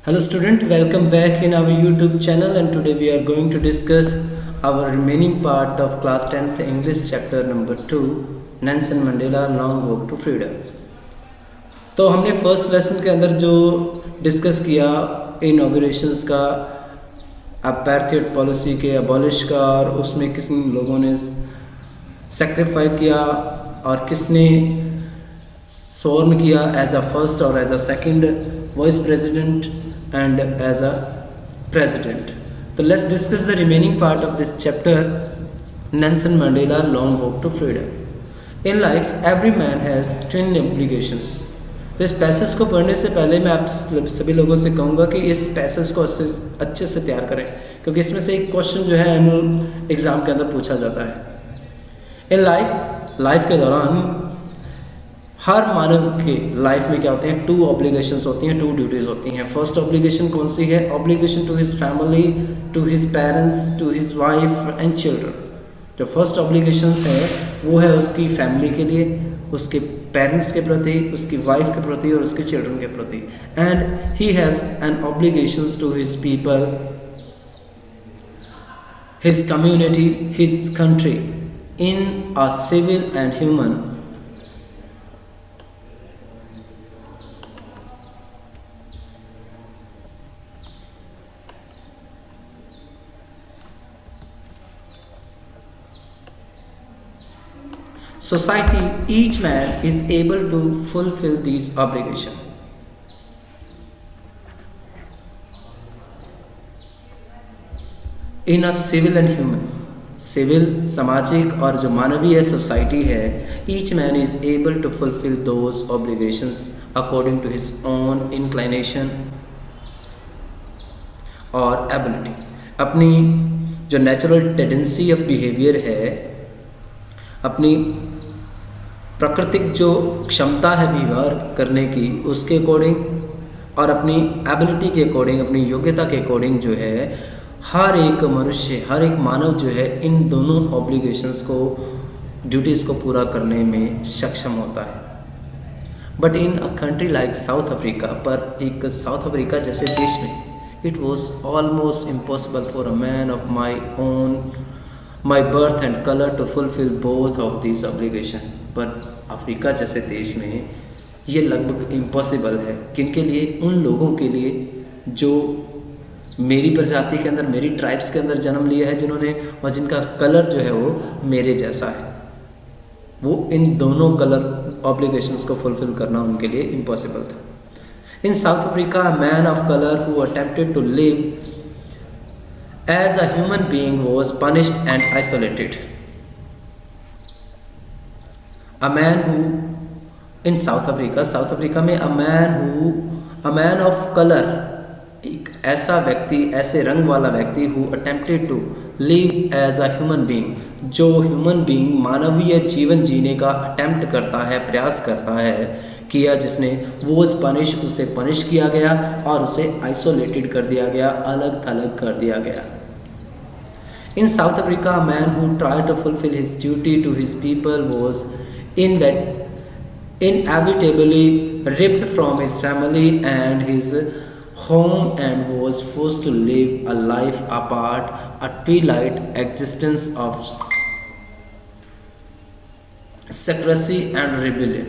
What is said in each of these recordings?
Hello student, welcome back in our YouTube channel, and today we are going to discuss our remaining part of class 10th English chapter number 2, Nelson Mandela Long Walk to Freedom. तो हमने first lesson के अंदर जो discuss किया इनॉग्रेशंस का, apartheid policy के abolish का, और उसमें किस लोगों ने सेक्रीफाई किया और किसने स्वर्ण किया एज अ फर्स्ट और as a second vice president and as a president. So let's discuss the remaining part of this chapter, Nelson Mandela Long Walk to Freedom. In life, every man has twin obligations. तो इस passage को पढ़ने से पहले मैं आप सभी लोगों से कहूँगा कि इस पैसेज को अच्छे से तैयार करें, क्योंकि इसमें से एक क्वेश्चन जो है एनुअल एग्ज़ाम के अंदर पूछा जाता है। इन लाइफ के दौरान हर मानव के लाइफ में क्या होते हैं, टू ऑब्लिगेशंस होती हैं, टू ड्यूटीज़ होती हैं। फर्स्ट ऑब्लिगेशन कौन सी है? Obligation to his family, to his parents, to his wife and children. जो फर्स्ट ऑब्लिगेशंस है वो है उसकी फैमिली के लिए, उसके पेरेंट्स के प्रति, उसकी वाइफ के प्रति और उसके चिल्ड्रन के प्रति। And he has an obligations to his people, his community, his country in a civil and human society. Each man is able to fulfill these obligations. In a civil and human, civil सामाजिक और जो मानवीय society है, each man is able to fulfill those obligations according to his own inclination और ability. अपनी जो natural tendency of behaviour है, अपनी प्राकृतिक जो क्षमता है व्यवहार करने की, उसके अकॉर्डिंग और अपनी एबिलिटी के अकॉर्डिंग, अपनी योग्यता के अकॉर्डिंग जो है हर एक मनुष्य, हर एक मानव जो है इन दोनों ऑब्लिगेशंस को, ड्यूटीज़ को पूरा करने में सक्षम होता है। But in a country like South Africa, पर एक साउथ अफ्रीका जैसे देश में, it was almost impossible for a man of my birth and colour to fulfil both of this obligation. पर अफ्रीका जैसे देश में ये लगभग इम्पॉसिबल है। किनके लिए? उन लोगों के लिए जो मेरी प्रजाति के अंदर, मेरी ट्राइब्स के अंदर जन्म लिया है, जिन्होंने और जिनका कलर जो है वो मेरे जैसा है। वो इन दोनों कलर ऑब्लिगेशंस को फुलफिल करना उनके लिए इम्पॉसिबल था। In South Africa, a man of colour who attempted to live as a human being was punished and isolated. A man who in South Africa में a man of color, एक ऐसा व्यक्ति, ऐसे रंग वाला व्यक्ति who attempted to live as a human being, जो human being मानवीय जीवन जीने का अटेम्प्ट करता है, प्रयास करता है, किया, जिसने वॉज पनिश, उसे पनिश किया गया और उसे आइसोलेटेड कर दिया गया, अलग थलग कर दिया गया। In South Africa, a man who tried to fulfill his duty to his people was inevitably ripped from his family and his home and was forced to live a life apart, a twilight existence of secrecy and rebellion.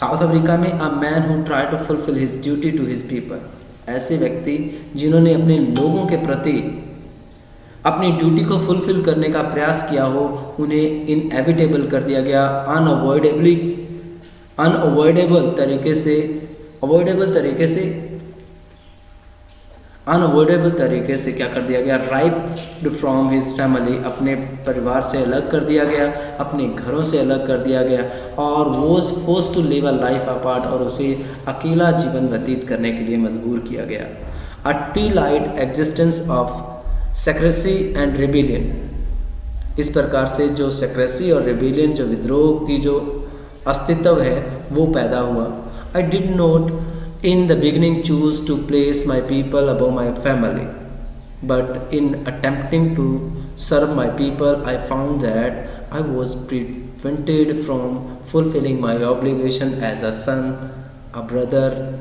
South Africa में a man who tried to fulfill his duty to his people, ऐसे व्यक्ति जिन्होंने अपने लोगों के प्रति अपनी duty को फुलफिल करने का प्रयास किया हो, उन्हें इनएविटेबल कर दिया गया, अनअवॉइडेबल तरीके से क्या कर दिया गया? राइप्ड फ्रॉम हिज फैमिली, अपने परिवार से अलग कर दिया गया, अपने घरों से अलग कर दिया गया, और was forced to live a life apart, और उसे अकेला जीवन व्यतीत करने के लिए मजबूर किया गया। A twilight existence of secrecy and rebellion, इस प्रकार से जो सेक्रेसी और रिबेलियन, जो विद्रोह की जो अस्तित्व है, वो पैदा हुआ। I did not in the beginning choose to place my people above my family, but in attempting to serve my people I found that I was prevented from fulfilling my obligation as a son, a brother,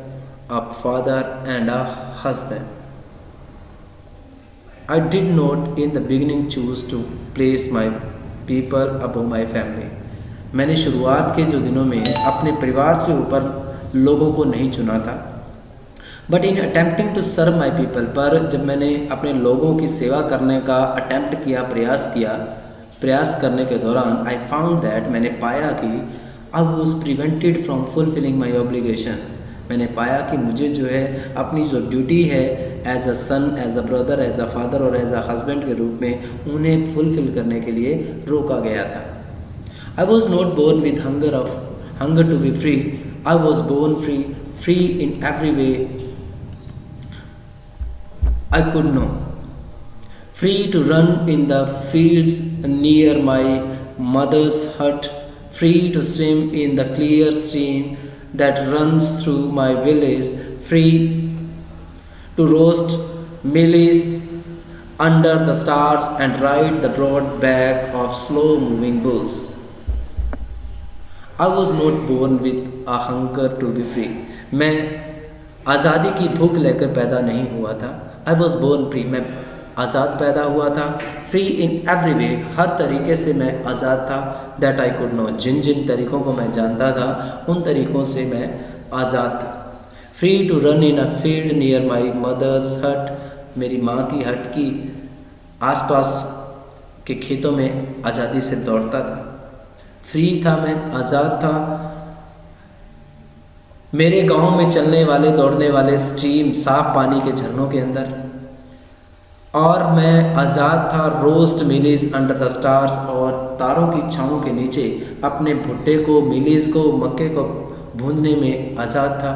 a father, and a husband. I did not in the beginning choose to place my people above my family. मैंने शुरुआत के जो दिनों में अपने परिवार से ऊपर लोगों को नहीं चुना था. But in attempting to serve my people, पर जब मैंने अपने लोगों की सेवा करने का अटेम्प्ट किया, प्रयास करने के दौरान आई फाउंड दैट, मैंने पाया कि I was prevented from fulfilling my obligation. मैंने पाया कि मुझे जो है अपनी जो ड्यूटी है as a son, as a brother, as a father और एज अ हस्बैंड के रूप में उन्हें फुलफिल करने के लिए रोका गया था. I was not born with hunger to be free. I was born free in every way I could know. Free to run in the fields near my mother's hut, free to swim in the clear stream that runs through my village, free to roast mealies under the stars and ride the broad back of slow moving bulls. I was not born with a hunger to be free. मैं आज़ादी की भूख लेकर पैदा नहीं हुआ था. I was born free, मैं आज़ाद पैदा हुआ था. फ्री इन एवरी वे, हर तरीके से मैं आज़ाद था. दैट आई कुड नो, जिन जिन तरीक़ों को मैं जानता था उन तरीक़ों से मैं आज़ाद था. Free to run in a field near my mother's hut, मेरी माँ की हट की आसपास के खेतों में आज़ादी से दौड़ता था. फ्री था, मैं आज़ाद था. मेरे गांव में चलने वाले दौड़ने वाले स्ट्रीम, साफ पानी के झरनों के अंदर. और मैं आज़ाद था रोस्ट मिलीज अंडर द स्टार्स, और तारों की छाँव के नीचे अपने भुट्टे को, मिलीज को, मक्के को भूनने में आज़ाद था.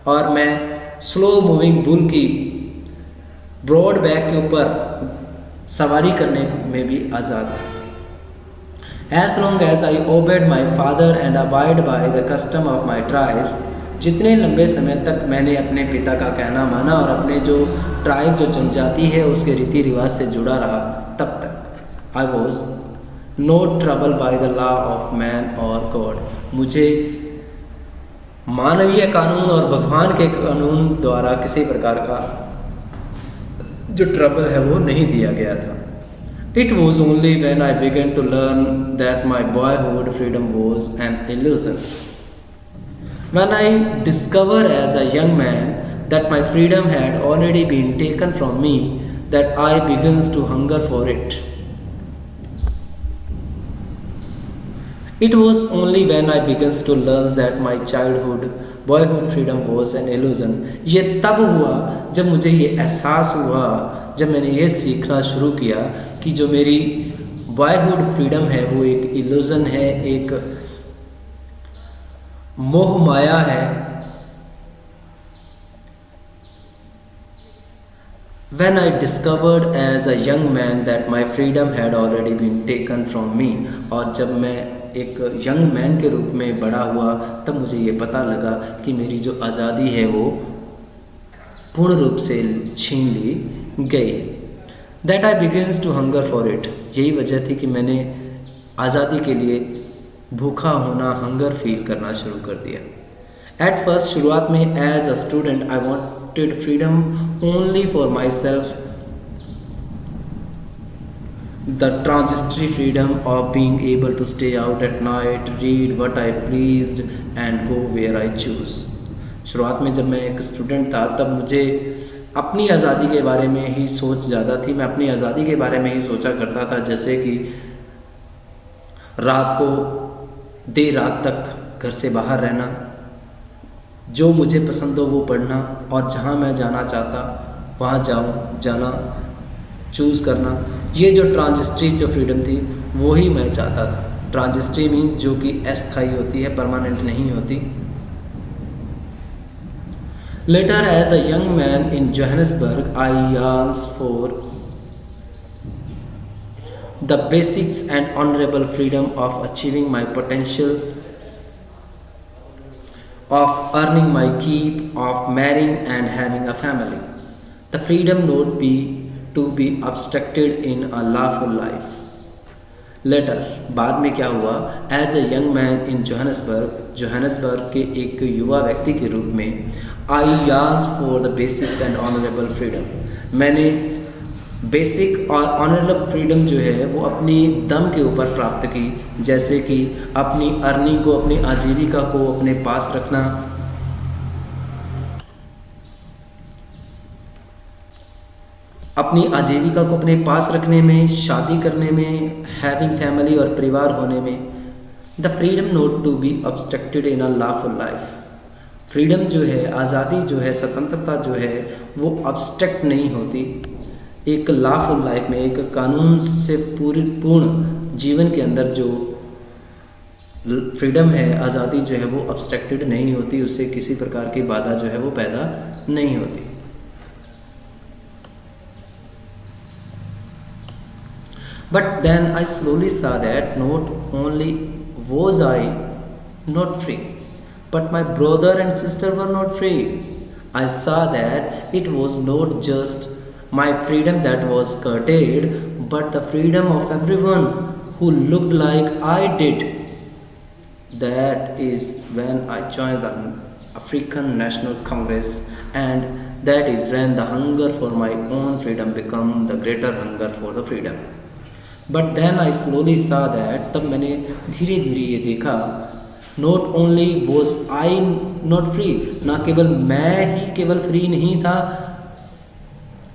और मैं स्लो मूविंग बुल की ब्रॉड बैक के ऊपर सवारी करने में भी आज़ाद था. As long as I obeyed my father and abide by the custom of my tribes, जितने लंबे समय तक मैंने अपने पिता का कहना माना और अपने जो ट्राइब, जो जनजाति है, उसके रीति रिवाज से जुड़ा रहा, तब तक I was not trouble by the law of man और गॉड. मुझे मानवीय कानून और भगवान के कानून द्वारा किसी प्रकार का जो ट्रबल है वो नहीं दिया गया था. It was only when I began to learn that my boyhood freedom was an illusion. When I discovered as a young man that my freedom had already been taken from me, that I began to hunger for it. It was only when I began to learn that my boyhood freedom was an illusion. ये तब हुआ जब मुझे ये एहसास हुआ, जब मैंने ये सीखना शुरू किया कि जो मेरी बॉयहुड फ्रीडम है वो एक इल्यूजन है, एक मोह माया है. When I discovered as a young man that my freedom had already been taken from me, और जब मैं एक यंग मैन के रूप में बड़ा हुआ तब मुझे ये पता लगा कि मेरी जो आज़ादी है वो पूर्ण रूप से छीन ली गई. That I begins to hunger for it. यही वजह थी कि मैंने आज़ादी के लिए भूखा होना, हंगर फील करना शुरू कर दिया. एट फर्स्ट, शुरुआत में as a student I wanted freedom only for myself. The transitory freedom of being able to stay out at night, read what I pleased and go where I choose. शुरुआत में जब मैं एक student था तब मुझे अपनी आज़ादी के बारे में ही सोच ज़्यादा थी. मैं अपनी आज़ादी के बारे में ही सोचा करता था, जैसे कि रात को देर रात तक घर से बाहर रहना, जो मुझे पसंद हो वो पढ़ना, और जहाँ मैं जाना चाहता वहाँ जाना चूज़ करना. ये जो ट्रांजिस्ट्री जो फ्रीडम थी वही मैं चाहता था. ट्रांजिस्ट्री मीन जो कि अस्थायी होती है, परमानेंट नहीं होती. Later as a young man in Johannesburg I asked for the basics and honourable freedom of achieving my potential, of earning my keep, of marrying and having a family. The freedom not be to be obstructed in a lawful life. Later बाद में क्या हुआ, as a young man in Johannesburg के एक युवा व्यक्ति के रूप में, आई याज for the basics and honourable freedom, मैंने बेसिक और ऑनरेबल फ्रीडम जो है वो अपनी दम के ऊपर प्राप्त की, जैसे कि अपनी अर्निंग को, अपनी आजीविका को अपने पास रखना, अपनी आजीविका को अपने पास रखने में, शादी करने में, हैविंग फैमिली और परिवार होने में। The freedom not to be obstructed in a lawful life, freedom जो है, आज़ादी जो है, स्वतंत्रता जो है वो ऑब्स्ट्रक्ट नहीं होती। एक लॉफुल लाइफ में, एक कानून से पूर्ण जीवन के अंदर जो फ्रीडम है, आज़ादी जो है वो ऑब्स्ट्रक्टेड नहीं होती, उससे किसी प्रकार की बाधा जो है वो पैदा नहीं होती। But then I slowly saw that not only was I not free, but my brother and sister were not free. I saw that it was not just my freedom that was curtailed, but the freedom of everyone who looked like I did. That is when I joined the African National Congress, and that is when the hunger for my own freedom became the greater hunger for the freedom. But then I slowly saw that, तब मैंने धीरे धीरे ये देखा, not only was I not free, ना केवल मैं ही केवल फ्री नहीं था,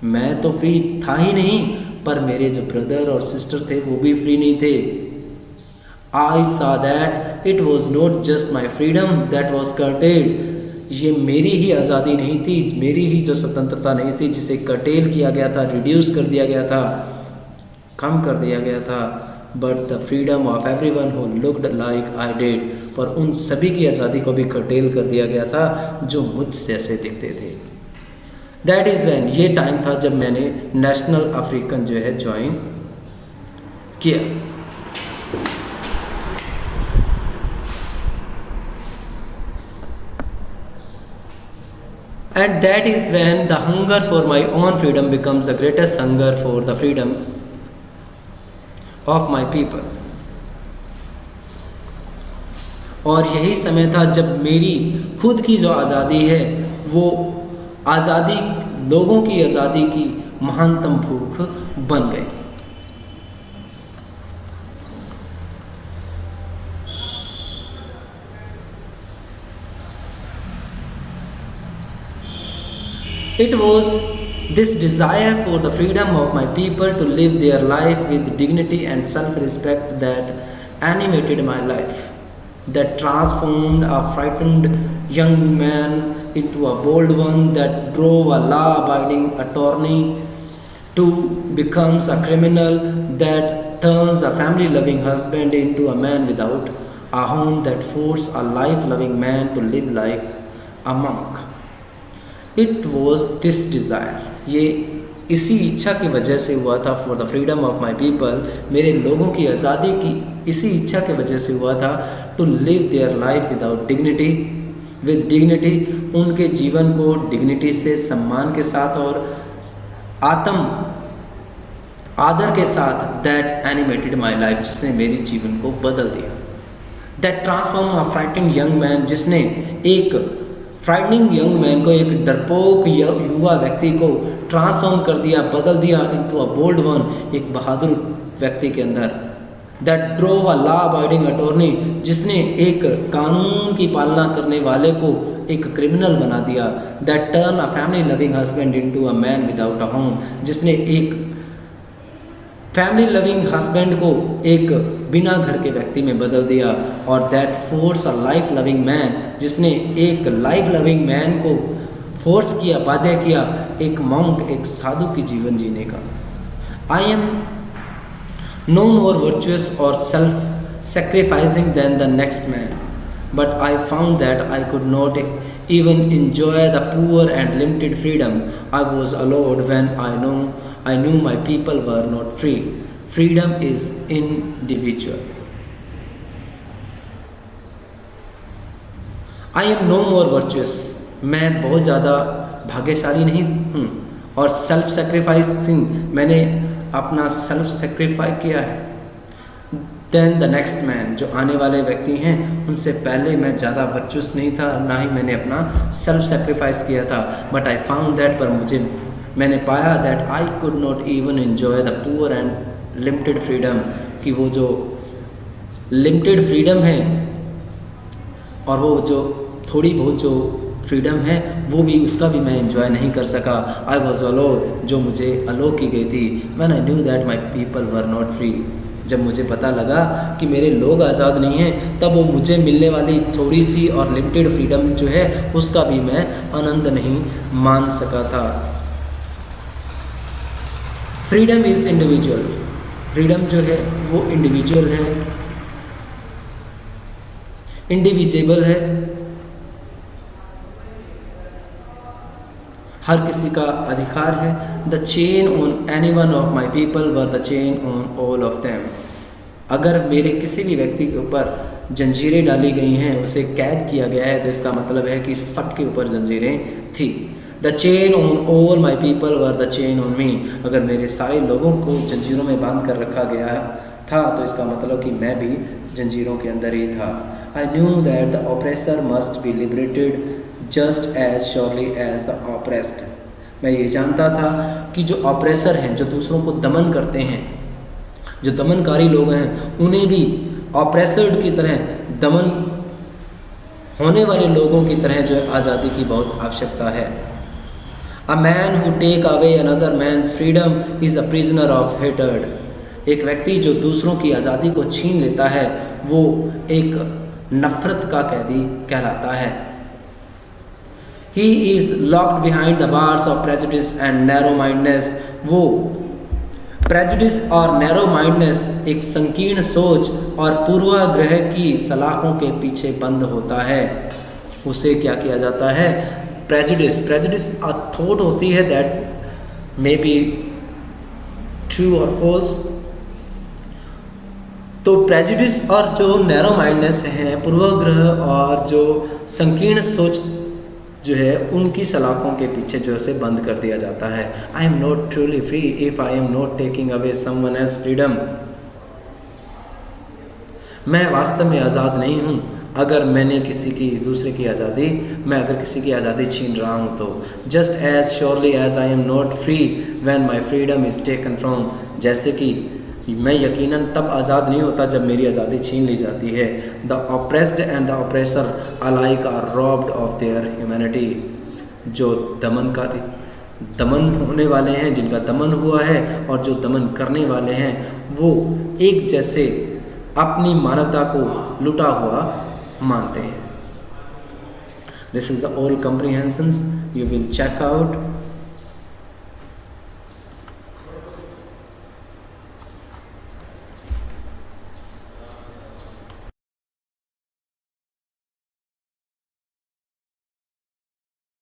मैं तो फ्री था ही नहीं, पर मेरे जो ब्रदर और सिस्टर थे वो भी फ्री नहीं थे। आई सा that it was not just my freedom that was curtailed, ये मेरी ही आज़ादी नहीं थी, मेरी ही जो स्वतंत्रता नहीं थी, जिसे कर्टेल किया गया था, रिड्यूस कर दिया गया था, कम कर दिया गया था, but the freedom of everyone who looked like I did, पर उन सभी की आज़ादी को भी कर्टेल कर दिया गया था जो मुझ जैसे दिखते थे। दैट इज़ व्हेन, ये टाइम था जब मैंने नेशनल अफ्रीकन जो है ज्वाइन किया। And that is when the hunger for my own freedom becomes the greatest hunger for the freedom of my people. और यही समय था जब मेरी खुद की जो आज़ादी है वो आज़ादी, लोगों की आज़ादी की महानतम भूख बन गई। It was this desire for the freedom of my people to live their life with dignity and self-respect that animated my life, that transformed a frightened young man into a bold one, that drove a law-abiding attorney to become a criminal, that turns a family-loving husband into a man without a home, that forced a life-loving man to live like a monk. It was this desire, ये इसी इच्छा की वजह से हुआ था, for the freedom of my people, मेरे लोगों की आज़ादी की इसी इच्छा की वजह से हुआ था, to live their life without dignity, with dignity, उनके जीवन को डिग्निटी से, सम्मान के साथ और आत्म आदर के साथ, दैट एनिमेटेड माई लाइफ, जिसने मेरे जीवन को बदल दिया, that transform a frightening young man, जिसने एक फ्राइटनिंग यंग मैन को, एक डरपोक युवा व्यक्ति को ट्रांसफॉर्म कर दिया, बदल दिया इनटू अ बोल्ड वन, एक बहादुर व्यक्ति के अंदर, that drove a law abiding attorney, जिसने एक कानून की पालना करने वाले को एक क्रिमिनल बना दिया, that turn a family loving husband into a man without a home, जिसने एक फैमिली लविंग हस्बैंड को एक बिना घर के व्यक्ति में बदल दिया, और that force a life loving man, जिसने एक लाइफ लविंग मैन को फोर्स किया, बाध्य किया एक मॉन्क, एक साधु की जीवन जीने का। I am no more virtuous और self sacrificing than the next man, but I found that I could not even enjoy the poor and limited freedom I was allowed when I knew my people were not free. Freedom is individual. I am no more virtuous. मैं बहुत ज़्यादा भाग्यशाली नहीं हूँ, और self sacrificing, मैंने अपना self sacrifice किया है देन द नेक्स्ट मैन, जो आने वाले व्यक्ति हैं उनसे पहले मैं ज़्यादा वर्चुअस नहीं था, ना ही मैंने अपना सेल्फ सेक्रीफाइस किया था, बट आई फाउंड दैट, पर मैंने पाया that I could not even enjoy the poor and limited freedom, कि वो जो लिमिटेड फ्रीडम है और वो जो थोड़ी बहुत जो फ्रीडम है वो भी, उसका भी मैं एंजॉय नहीं कर सका। आई वॉज अलो, जो मुझे अलो की गई थी। When I knew that my people were not free, जब मुझे पता लगा कि मेरे लोग आज़ाद नहीं हैं, तब वो मुझे मिलने वाली थोड़ी सी और लिमिटेड फ्रीडम जो है उसका भी मैं आनंद नहीं मान सका था। फ्रीडम इज़ इंडिविजुअल, फ्रीडम जो है वो इंडिविजुअल है, इंडिविजिबल है, हर किसी का अधिकार है। The chain on any one of my people were the chain on all of them, अगर मेरे किसी भी व्यक्ति के ऊपर जंजीरें डाली गई हैं, उसे कैद किया गया है, तो इसका मतलब है कि सबके ऊपर जंजीरें थी। The chain on all my people were the chain on me, अगर मेरे सारे लोगों को जंजीरों में बांध कर रखा गया था, तो इसका मतलब कि मैं भी जंजीरों के अंदर ही था। I knew that the oppressor must be liberated just as surely as the oppressed, मैं ये जानता था कि जो ऑप्रेसर हैं, जो दूसरों को दमन करते हैं, जो दमनकारी लोग हैं, उन्हें भी ऑप्रेसर्ड की तरह, दमन होने वाले लोगों की तरह जो है आज़ादी की बहुत आवश्यकता है। A man who take away another man's freedom is a prisoner of hatred, एक व्यक्ति जो दूसरों की आज़ादी को छीन लेता है वो एक नफरत का कैदी कहलाता है। He is locked behind the bars of prejudice and narrow mindedness, वो prejudice और narrow mindedness, एक संकीर्ण सोच और पूर्वाग्रह की सलाखों के पीछे बंद होता है। उसे क्या किया जाता है? prejudice a thought होती है that may be true or false। तो prejudice और जो narrow mindedness है, पूर्वाग्रह और जो संकीर्ण सोच जो है, उनकी सलाखों के पीछे जो है बंद कर दिया जाता है। आई am not truly free if I am not taking away someone else freedom, मैं वास्तव में आज़ाद नहीं हूँ अगर मैंने किसी की दूसरे की आज़ादी, मैं अगर किसी की आज़ादी छीन रहा हूँ तो। Just as surely as I am not free when my freedom is taken from, जैसे कि मैं यकीनन तब आज़ाद नहीं होता जब मेरी आज़ादी छीन ली जाती है। The oppressed and the oppressor alike are robbed of their humanity, जो दमनकारी, दमन होने वाले हैं, जिनका दमन हुआ है, और जो दमन करने वाले हैं, वो एक जैसे अपनी मानवता को लुटा हुआ मानते हैं। This is the all comprehensions you will check out